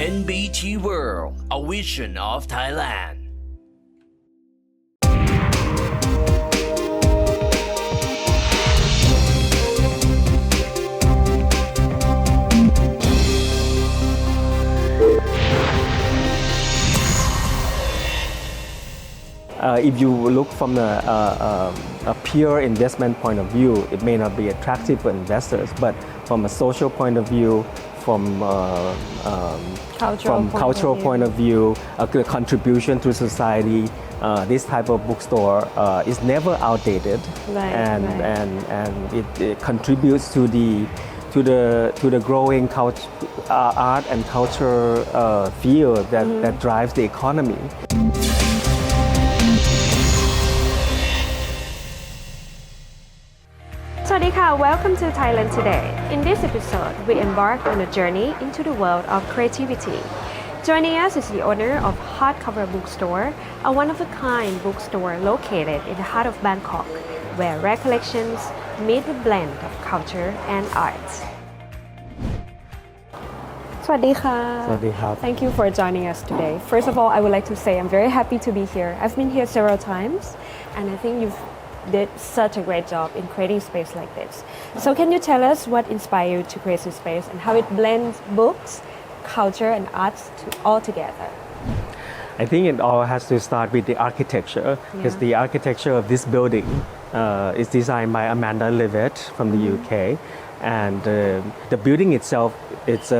NBT World, a vision of Thailand. If you look from a pure investment point of view, it may not be attractive for investors, but from a social point of view, from cultural point of view, a contribution to society, this type of bookstore is never outdated, and it contributes to the growing art and culture field that drives the economy. Sawadee, welcome to Thailand Today. In this episode, we embark on a journey into the world of creativity. Joining us is the owner of Hardcover bookstore, a one-of-a-kind bookstore located in the heart of Bangkok, where rare collections meet the blend of culture and art. Sawadee. Sawadee. Thank you for joining us today. First of all, I would like to say I'm very happy to be here. I've been here several times, and I think you've did such a great job in creating space like this. So can you tell us what inspired you to create this space and how it blends books, culture and arts all together? I think it all has to start with the architecture, because the architecture of this building is designed by Amanda Levitt from the UK, and the building itself, it's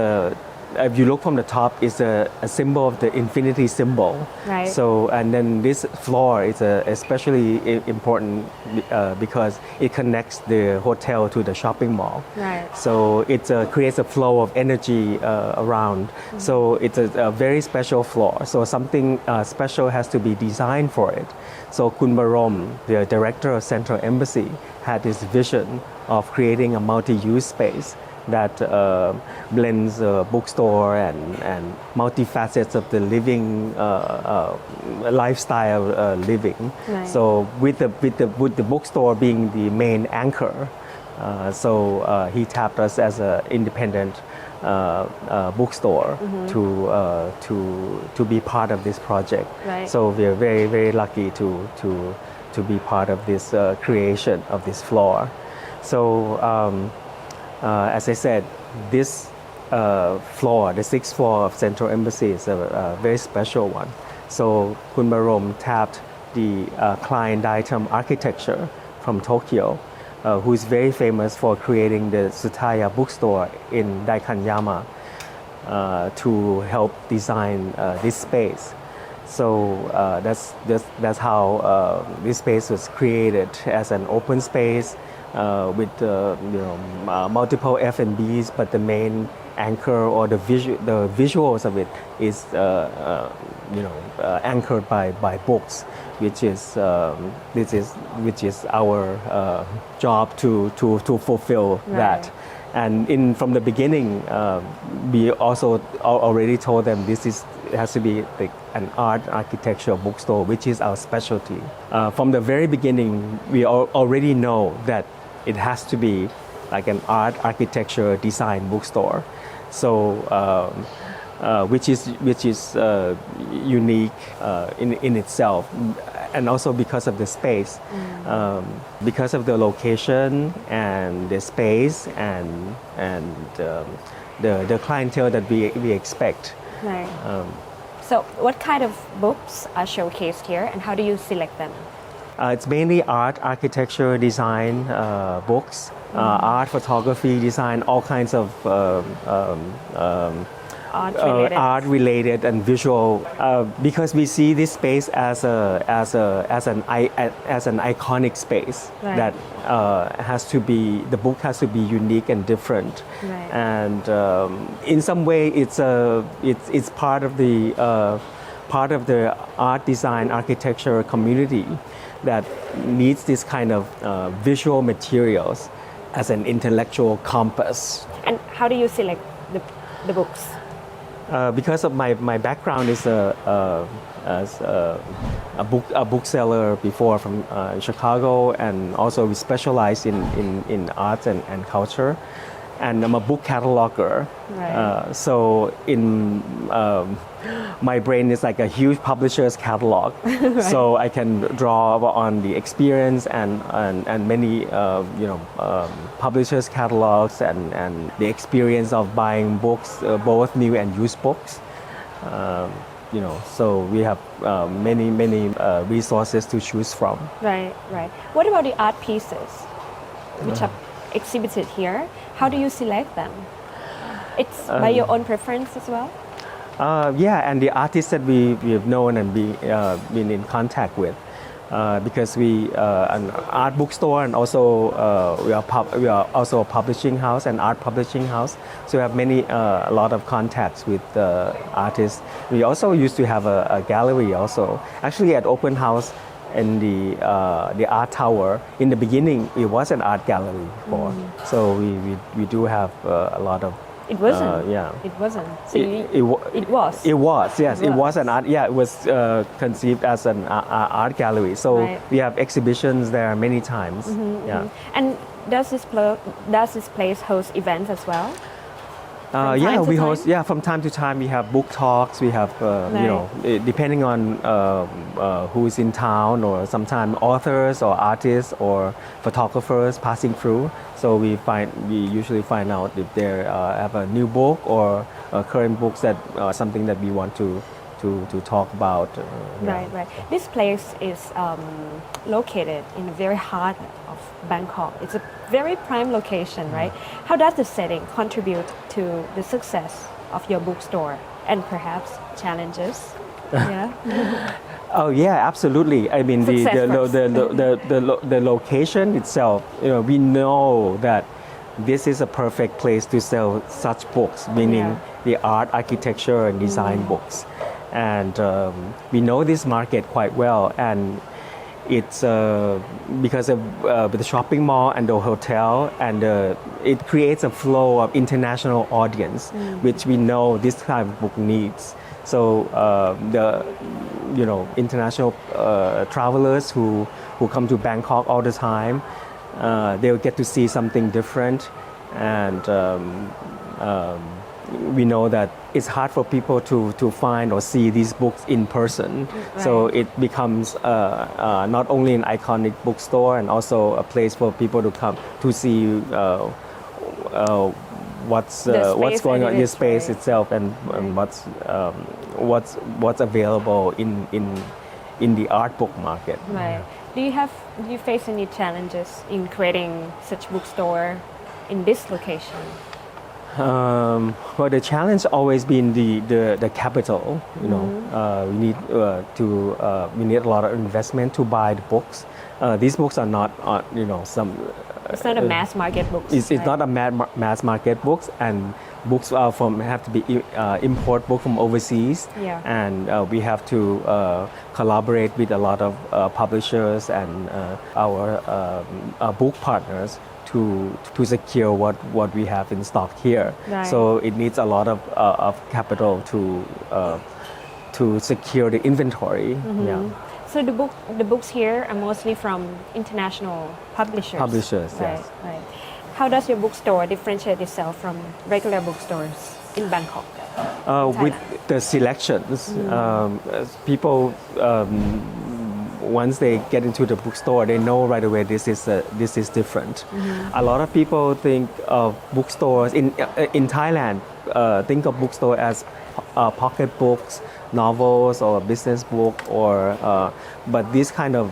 if you look from the top, it's a symbol of the infinity symbol. Right. So, and then this floor is especially important because it connects the hotel to the shopping mall. Right. So it creates a flow of energy around. So it's a very special floor. So something special has to be designed for it. So Khun Barom, the director of Central Embassy, had this vision of creating a multi-use space that blends bookstore and multifacets of the living lifestyle living. Right. So with the bookstore being the main anchor, so he tapped us as an independent bookstore to be part of this project. Right. So we are very, very lucky to be part of this creation of this floor. So. As I said, this floor, the sixth floor of Central Embassy, is a very special one. So Khun Barom tapped the Klein Daitam architecture from Tokyo, who is very famous for creating the Tsutaya bookstore in Daikanyama to help design this space. So that's how this space was created as an open space. With multiple F&Bs, but the main anchor or the visuals of it is anchored by books, which is our job to fulfill that. And from the beginning, we also already told them it has to be like an art architecture bookstore, which is our specialty. From the very beginning, we already know that it has to be like an art architecture design bookstore. So which is unique in itself, and also because of the space, because of the location and the space and the clientele that we expect. Right. So what kind of books are showcased here and how do you select them? It's mainly art, architecture, design books, art, photography, design, all kinds of art-related and visual. Because we see this space as an iconic space. Right. That the book has to be unique and different. Right. And in some way, it's part of the art, design, architecture community that needs this kind of visual materials as an intellectual compass. And how do you select the books? Because of my background is as a bookseller before from Chicago, and also we specialize in arts and culture. and I'm a book cataloger. Right. So in my brain is like a huge publisher's catalog. So I can draw on the experience and many publishers' catalogs and the experience of buying books, both new and used books. So we have many resources to choose from. Right. What about the art pieces, which are exhibited here? How do you select them? It's by your own preference as well? And the artists that we have known and been in contact with, because we an art bookstore and also we are also a publishing house, an art publishing house. So we have a lot of contacts with artists. We also used to have a gallery also. Actually, at open house in the art tower, in the beginning it was an art gallery before. So we do have a lot of. It wasn't. It wasn't. So it was. It was. Yes, it was an art. Yeah, it was conceived as an art gallery. So we have exhibitions there many times. And does this place host events as well? We host. Yeah, from time to time we have book talks. We have depending on who is in town, or sometimes authors or artists or photographers passing through. So we usually find out if they have a new book or current books that something that we want to talk about. Right. This place is located in the very heart of Bangkok. It's a very prime location, right? How does the setting contribute to the success of your bookstore and perhaps challenges? Yeah. Oh yeah, absolutely. I mean the location itself. We know that this is a perfect place to sell such books, meaning the art, architecture, and design books. And we know this market quite well, and it's because of the shopping mall and the hotel, and it creates a flow of international audience, which we know this kind of book needs. So the international travelers who come to Bangkok all the time, they'll get to see something different, and we know that it's hard for people to find or see these books in person. Right. So it becomes not only an iconic bookstore and also a place for people to come to see what's going on in the space itself and what's available in the art book market. Right. Do you face any challenges in creating such bookstore in this location? Well, the challenge always been the capital. We need we need a lot of investment to buy the books. These books are not It's not a mass market book. It's not a mass market books, and books have to be import book from overseas. Yeah. And we have to collaborate with a lot of publishers and our book partners to secure what we have in stock here. Right. So it needs a lot of capital to secure the inventory. Yeah. So the books here are mostly from international publishers. Publishers, right, yes. Right. How does your bookstore differentiate itself from regular bookstores in Bangkok? With the selections, people once they get into the bookstore, they know right away this is different. A lot of people think of bookstores in Thailand. Think of bookstore as pocket books, novels, or business book, but this kind of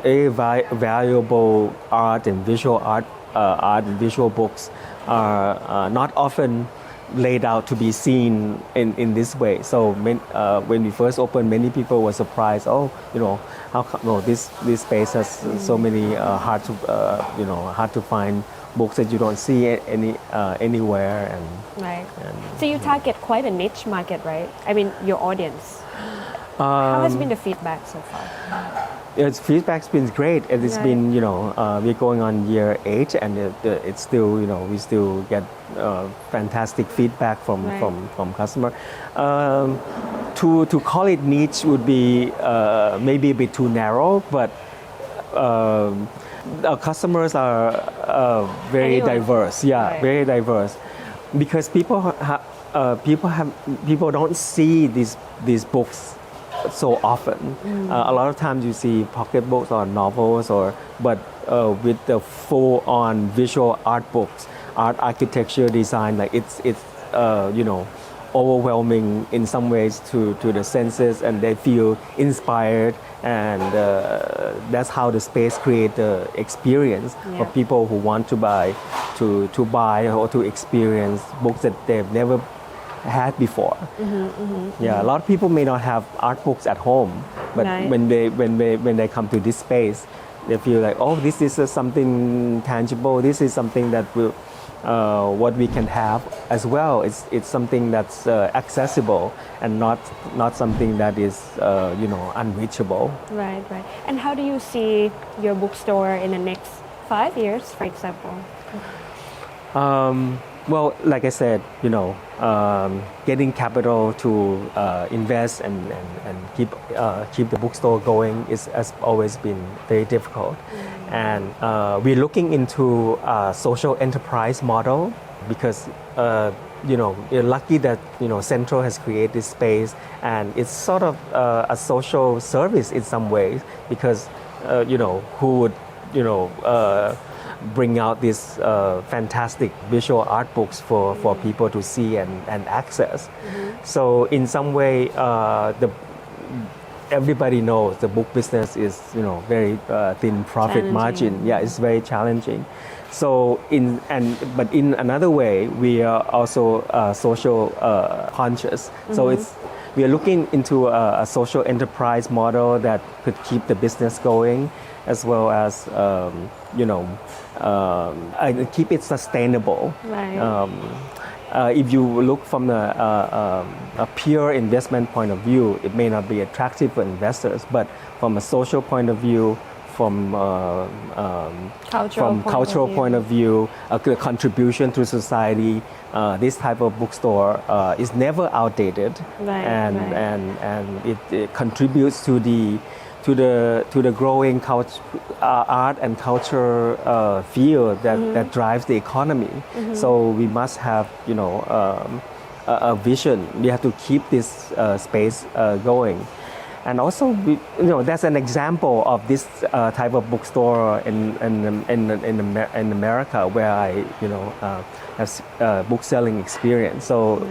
very valuable art and visual books are not often laid out to be seen in this way. So when we first opened, many people were surprised. How come this space has so many hard to find books that you don't see anywhere. Right. So you target quite a niche market, right? I mean, your audience. How has been the feedback so far? Its feedback's been great. It's been, we're going on year 8, and it's still, we still get fantastic feedback from customer. To call it niche would be maybe a bit too narrow, but Our customers are very Anyone. diverse. Yeah, Right. very diverse, because people don't see these books so often. A lot of times you see pocket books or novels, but with the full-on visual art books, art, architecture, design, like it's overwhelming in some ways to the senses, and they feel inspired, and that's how the space create the experience for Yeah. people who want to buy or to experience books that they've never had before. Yeah, a lot of people may not have art books at home, but Right. when they come to this space, they feel like, oh, this is something tangible. This is something that will what we can have as well. It's something that's accessible and not something that is unreachable. Right. And how do you see your bookstore in the next 5 years, for example? Well, like I said, getting capital to invest and keep the bookstore going has always been very difficult. And we're looking into a social enterprise model, because we're lucky that Central has created this space, and it's sort of a social service in some ways, because who would bring out these fantastic visual art books for people to see and access. So in some way, everybody knows the book business is very thin profit margin. Yeah, it's very challenging. So but in another way, we are also social conscious. So we are looking into a social enterprise model that could keep the business going, as well as keep it sustainable. Right. If you look from a pure investment point of view, it may not be attractive for investors, but from a social point of view, from cultural point of view, a contribution to society, this type of bookstore is never outdated, and it contributes to the growing art and culture field that drives the economy. So we must have a vision. We have to keep this space going. And also, that's an example of this type of bookstore in America, where I have book selling experience. So,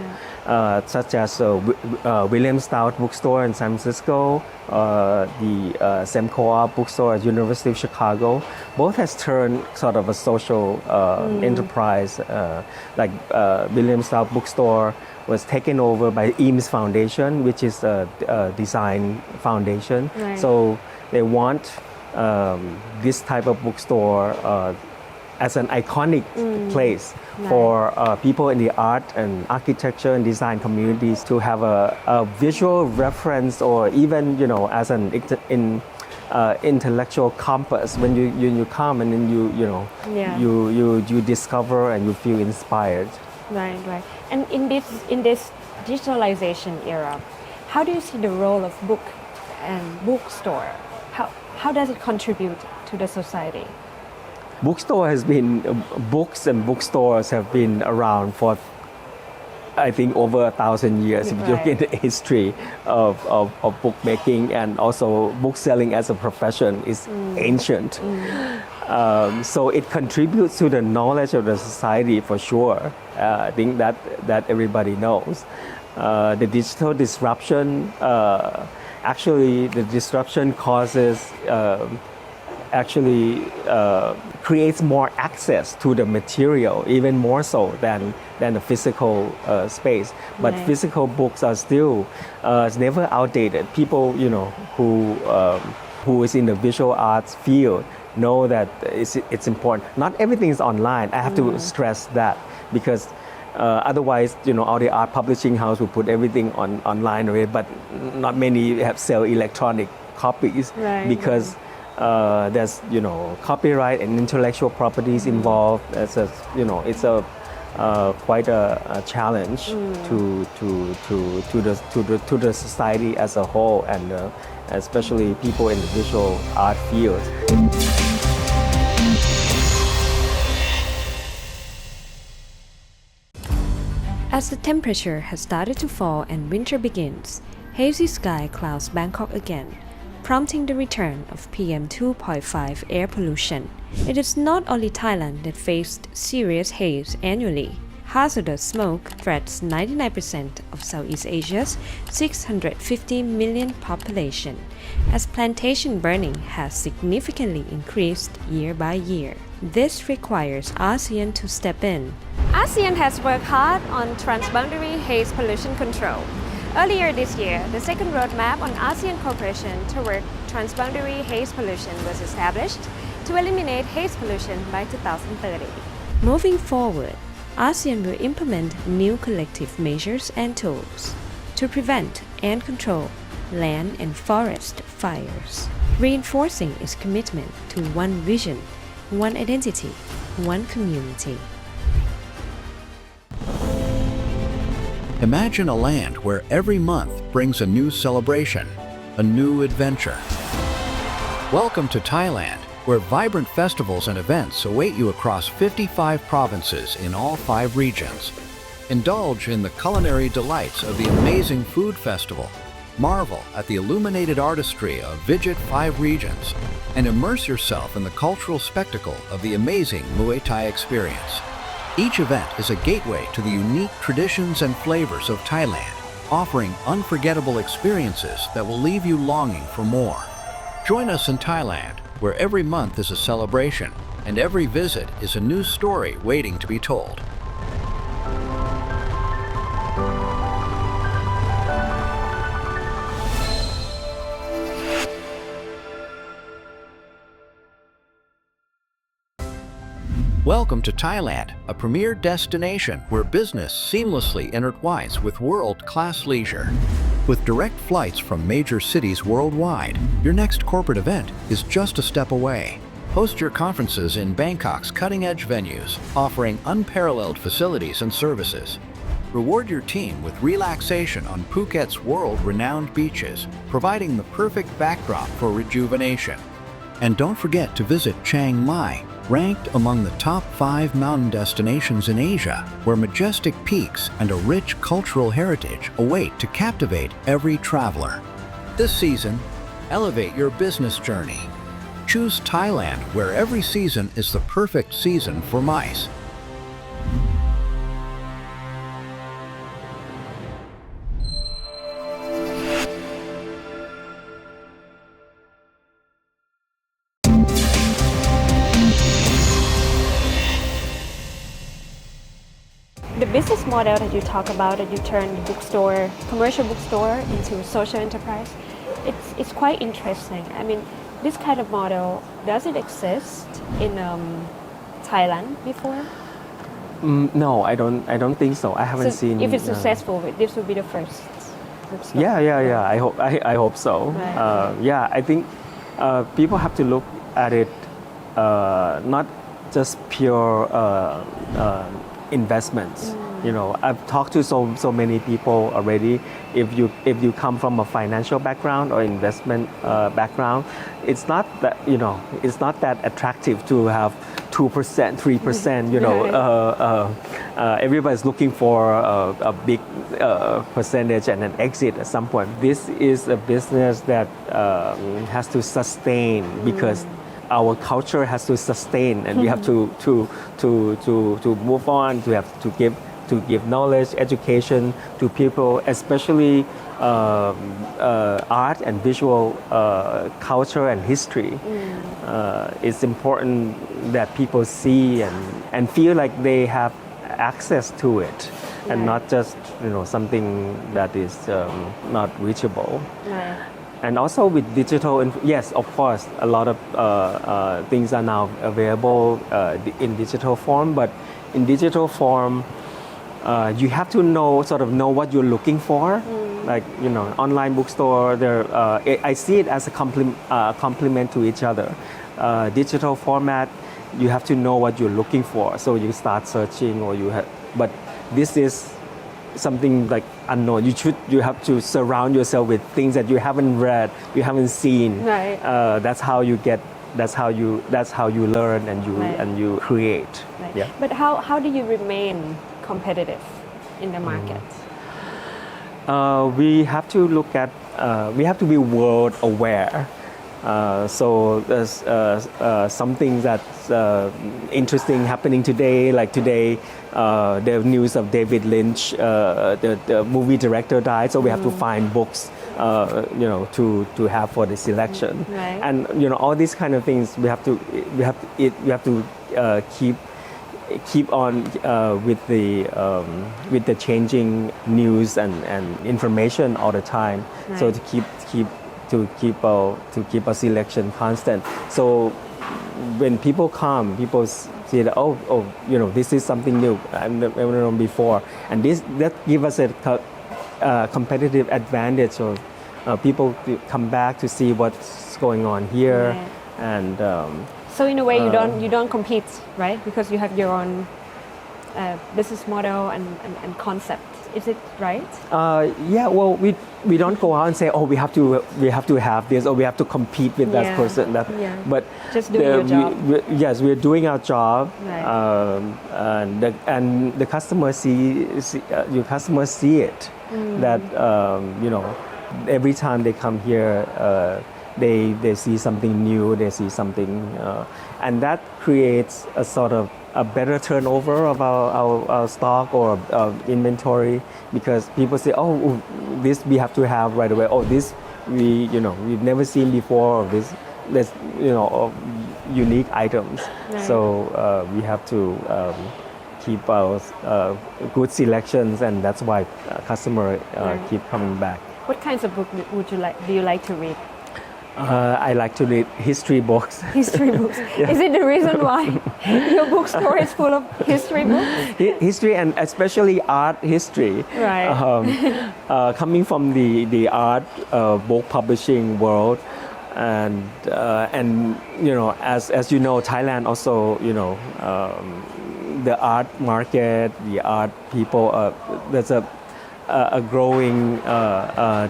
such as William Stout Bookstore in San Francisco, the Semcoa Bookstore at University of Chicago, both has turned sort of a social enterprise. Like William Stout Bookstore was taken over by Eames Foundation, which is a design foundation. Right. So they want this type of bookstore as an iconic place for people in the art and architecture and design communities to have a visual reference, or even as an intellectual compass when you come, and then you discover and you feel inspired. Right. And in this digitalization era, how do you see the role of book and bookstore? How does it contribute to the society? Books and bookstores have been around for, I think, over 1,000 years. If you look at the history of bookmaking, and also book selling as a profession is ancient. So it contributes to the knowledge of the society for sure. I think that everybody knows. The digital disruption, actually the disruption causes, creates more access to the material, even more so than the physical space. But physical books are still never outdated. People who is in the visual arts field know that it's important. Not everything is online. I have to stress that, because otherwise, all the art publishing house will put everything online already, but not many sell electronic copies, because there's copyright and intellectual properties involved. It's quite a challenge to the society as a whole, and especially people in the visual art field. As the temperature has started to fall and winter begins, hazy sky clouds Bangkok again, prompting the return of PM2.5 air pollution. It is not only Thailand that faced serious haze annually. Hazardous smoke threatens 99% of Southeast Asia's 650 million population, as plantation burning has significantly increased year by year. This requires ASEAN to step in. ASEAN has worked hard on transboundary haze pollution control. Earlier this year, the second roadmap on ASEAN cooperation toward transboundary haze pollution was established to eliminate haze pollution by 2030. Moving forward, ASEAN will implement new collective measures and tools to prevent and control land and forest fires, reinforcing its commitment to one vision, one identity, one community. Imagine a land where every month brings a new celebration, a new adventure. Welcome to Thailand, where vibrant festivals and events await you across 55 provinces in all 5 regions. Indulge in the culinary delights of the amazing food festival, marvel at the illuminated artistry of Visit 5 regions, and immerse yourself in the cultural spectacle of the amazing Muay Thai experience. Each event is a gateway to the unique traditions and flavors of Thailand, offering unforgettable experiences that will leave you longing for more. Join us in Thailand, where every month is a celebration and every visit is a new story waiting to be told. Welcome to Thailand, a premier destination where business seamlessly intertwines with world-class leisure. With direct flights from major cities worldwide, your next corporate event is just a step away. Host your conferences in Bangkok's cutting-edge venues, offering unparalleled facilities and services. Reward your team with relaxation on Phuket's world-renowned beaches, providing the perfect backdrop for rejuvenation. And don't forget to visit Chiang Mai, ranked among the top 5 mountain destinations in Asia, where majestic peaks and a rich cultural heritage await to captivate every traveler. This season, elevate your business journey. Choose Thailand, where every season is the perfect season for MICE. The business model that you talk about, that you turn the bookstore, commercial bookstore into social enterprise, it's quite interesting. I mean, this kind of model, does it exist in Thailand before? No, I don't think so. I haven't seen. If it's successful, this will be the first bookstore. Yeah. I hope so. Right. I think people have to look at it not just pure investments. You know, I've talked to so many people already. If you come from a financial background or investment background, it's not that it's not that attractive to have 2%, 3%. You know, everybody's looking for a big percentage and an exit at some point. This is a business that has to sustain because our culture has to sustain, and we have to move on. To have to give knowledge, education to people, especially art and visual culture and history. It's important that people see and feel like they have access to it, and not just something that is not reachable. Right. And also with digital, yes, of course, a lot of things are now available in digital form. But in digital form, you have to know what you're looking for. Like online bookstore, I see it as a complement to each other. Digital format, you have to know what you're looking for, so you start searching, but this is something like unknown. You have to surround yourself with things that you haven't read, you haven't seen. Right. That's how you learn and you create. Right. Yeah. But how do you remain competitive in the market? We have to look at, we have to be world aware. So there's something that's interesting happening today. Like today, the news of David Lynch, the movie director died. So we have to find books, to have for the selection. Right. And all these kind of things we have to keep on with the changing news and information all the time. Right. So to keep our selection constant. So when people come, people see that this is something new I've never known before, and that give us a competitive advantage. So people come back to see what's going on here, Right. and So in a way, you don't compete, right? Because you have your own business model and concept. Is it right? Yeah. Well, we don't go out and say, we have to have this, or we have to compete with that Yeah. person. Yeah. But Just doing your job. Yes, we're doing our job, Right. and the customers your customers see it. That every time they come here, they see something new, they see something, and that creates a sort of a better turnover of our stock or inventory, because people say, this we have to have right away. This we've never seen before. Or there's unique items. Right. So we have to keep our good selections, and that's why customer Right. keep coming back. What kinds of book do you like to read? I like to read history books. History books. Is it the reason why your bookstore is full of history books? History, and especially art history. Right. Coming from the art book publishing world, and as you know, Thailand also the art market, the art people. There's a growing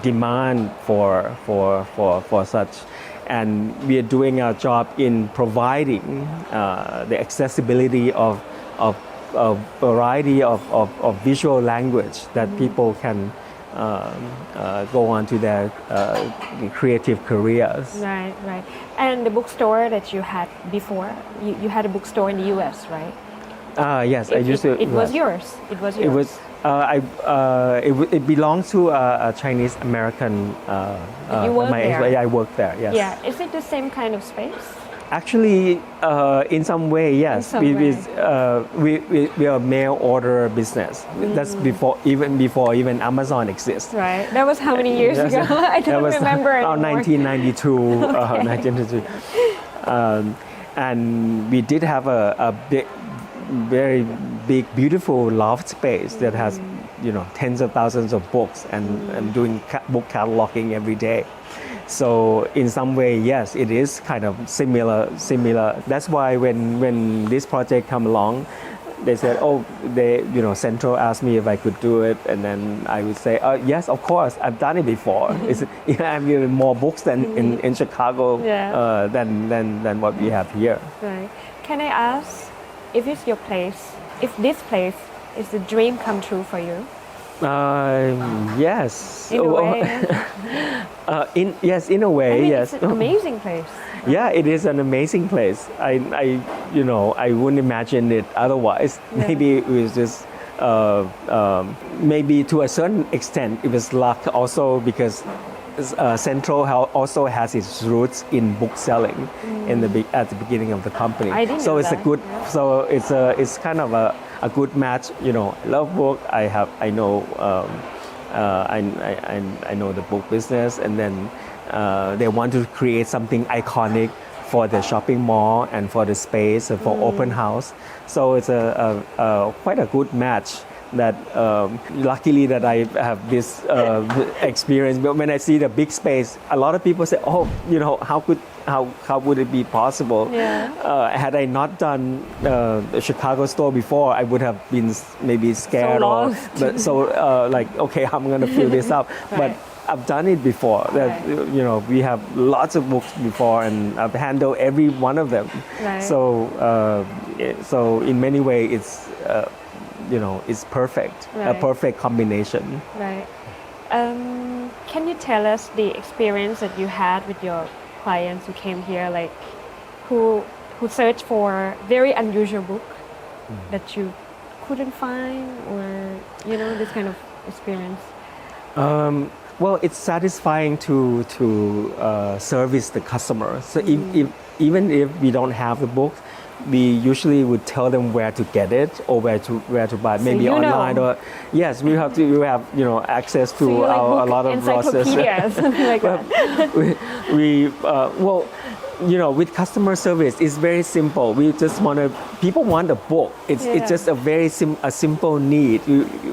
demand for such, and we are doing our job in providing the accessibility of a variety of visual language that people can go on to their creative careers. Right. And the bookstore that you had before, you had a bookstore in the U.S., right? Yes, I used to. It was yours. It was yours. It was. It belongs to a Chinese American. You work there? I worked there. Yes. Yeah. Is it the same kind of space? Actually, in some way, yes. In some way. We are a mail order business. That's before even Amazon exists. Right. That was how many years Yes. ago? I That don't was remember anymore. 1992. 1992. And we did have a very big, beautiful loft space that has, tens of thousands of books and doing book cataloging every day. So in some way, yes, it is kind of similar. That's why when this project come along, they said, Central asked me if I could do it, and then I would say, yes, of course, I've done it before. I have even more books than in Chicago than what we have here. Right. Can I ask if it's your place, if this place is the dream come true for you? Yes. In a way. In a way, yes. It's an amazing place. Yeah, it is an amazing place. I wouldn't imagine it otherwise. Yeah. Maybe it was just, maybe to a certain extent, it was luck also, because Central also has its roots in book selling at the beginning of the company. I didn't so know it's that. a good. Yeah. So it's kind of a good match. I love book. I know I know the book business, and then they want to create something iconic for the shopping mall and for the space and for open house. So it's a quite a good match. That luckily that I have this experience. But when I see the big space, a lot of people say, how would it be possible? Yeah. Had I not done the Chicago store before, I would have been maybe scared okay, I'm gonna fill this up. Right. But I've done it before. Right. We have lots of books before, and I've handled every one of them. Right. So in many ways, it's is perfect, a Right. perfect combination. Right. Can you tell us the experience that you had with your clients who came here, like who searched for very unusual book that you couldn't find, or this kind of experience? Well, it's satisfying to service the customer. So if even if we don't have the book, we usually would tell them where to get it or where to buy. So Maybe online or yes, we have access to So you like a book lot of encyclopedia, something like that. with customer service, it's very simple. We just people want a book. It's just a very simple need.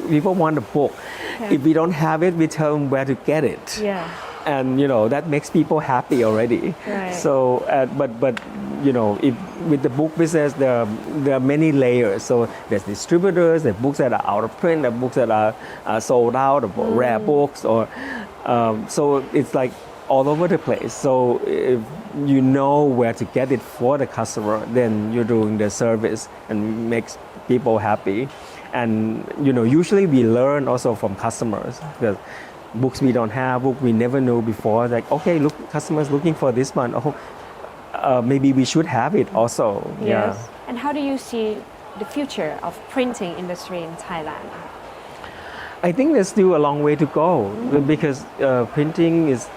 People want a book. Yeah. If we don't have it, we tell them where to get it. Yeah. And that makes people happy already. Right. So, but if with the book business, there are many layers. So there's distributors, there's books that are out of print, there are books that are sold out, or rare books, or so it's like all over the place. So if you know where to get it for the customer, then you're doing the service and makes people happy. And usually we learn also from customers, because books we don't have, book we never knew before. Like, okay, look, customers looking for this one. Oh, maybe we should have it also. Yes. Yeah. And how do you see the future of printing industry in Thailand? I think there's still a long way to go, because printing is,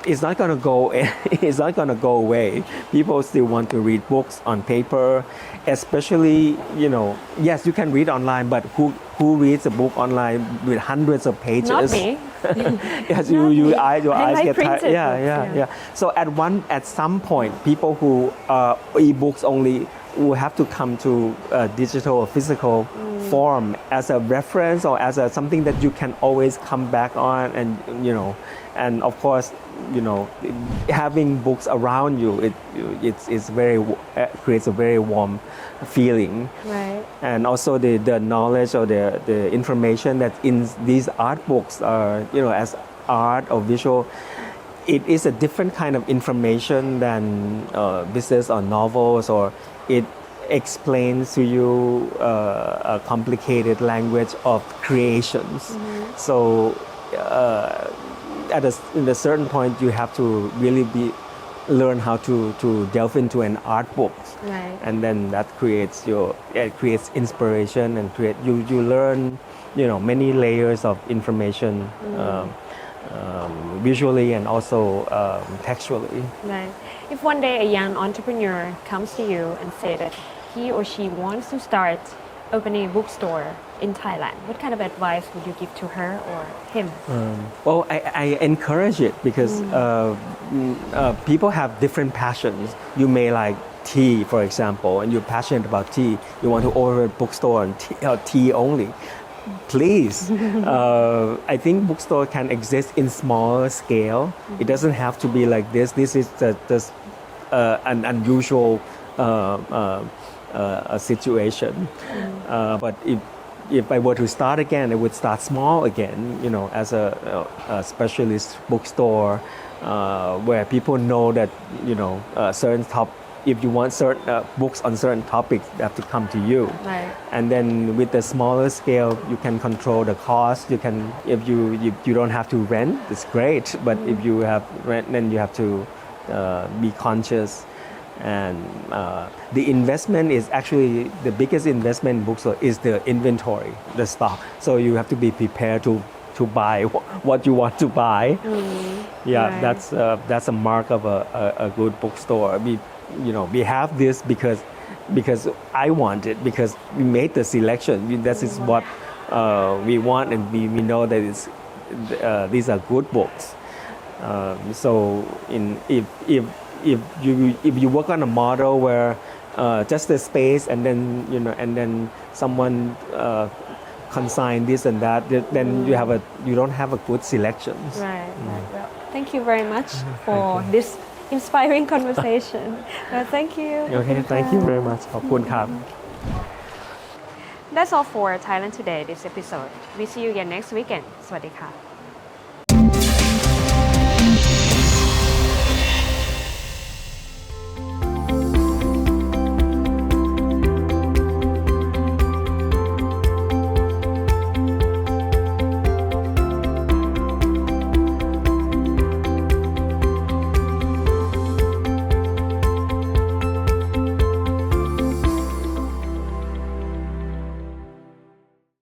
it's not going to go. It's not going to go away. People still want to read books on paper, especially Yes, you can read online, but who reads a book online with hundreds of pages? Not me. Yes, Not me. your I eyes like get tired. printed Yeah. books, So at some point, people who are e-books only will have to come to digital or physical form as a reference, or as something that you can always come back on, and of course, having books around you, it's very creates a very warm feeling. Right. And also the knowledge or the information that in these art books are, as art or visual, it is a different kind of information than business or novels, or it explains to you a complicated language of creations. So in a certain point, you have to really learn how to delve into an art book. Right. And then that creates inspiration, and you learn many layers of information visually and also textually. Right. If one day a young entrepreneur comes to you and say that he or she wants to start opening a bookstore in Thailand, what kind of advice would you give to her or him? Well, I encourage it, because people have different passions. You may like tea, for example, and you're passionate about tea. You want to open a bookstore on tea only. Please. I think bookstore can exist in smaller scale. It doesn't have to be like this. This is just an unusual situation. But if I were to start again, I would start small again, as a specialist bookstore, where people know that, if you want certain books on certain topics, they have to come to you. Right. And then with the smaller scale, you can control the cost. You can, if you don't have to rent, it's great. But if you have rent, then you have to be conscious. And the investment is actually the biggest investment in bookstore is the inventory, the stock. So you have to be prepared to buy what you want to buy. Yeah, Right. that's a mark of a good bookstore. We have this because I want it, because we made the selection. This is what we want, and we know that these are good books. So if you work on a model where just the space, and then someone consign this and that, then you don't have a good selection. Right. Well, thank you very much for this inspiring conversation. Well, thank you. Okay, thank you very much. ขอบคุณครับ That's all for Thailand Today this episode. We see you again next weekend. สวัสดีค่ะ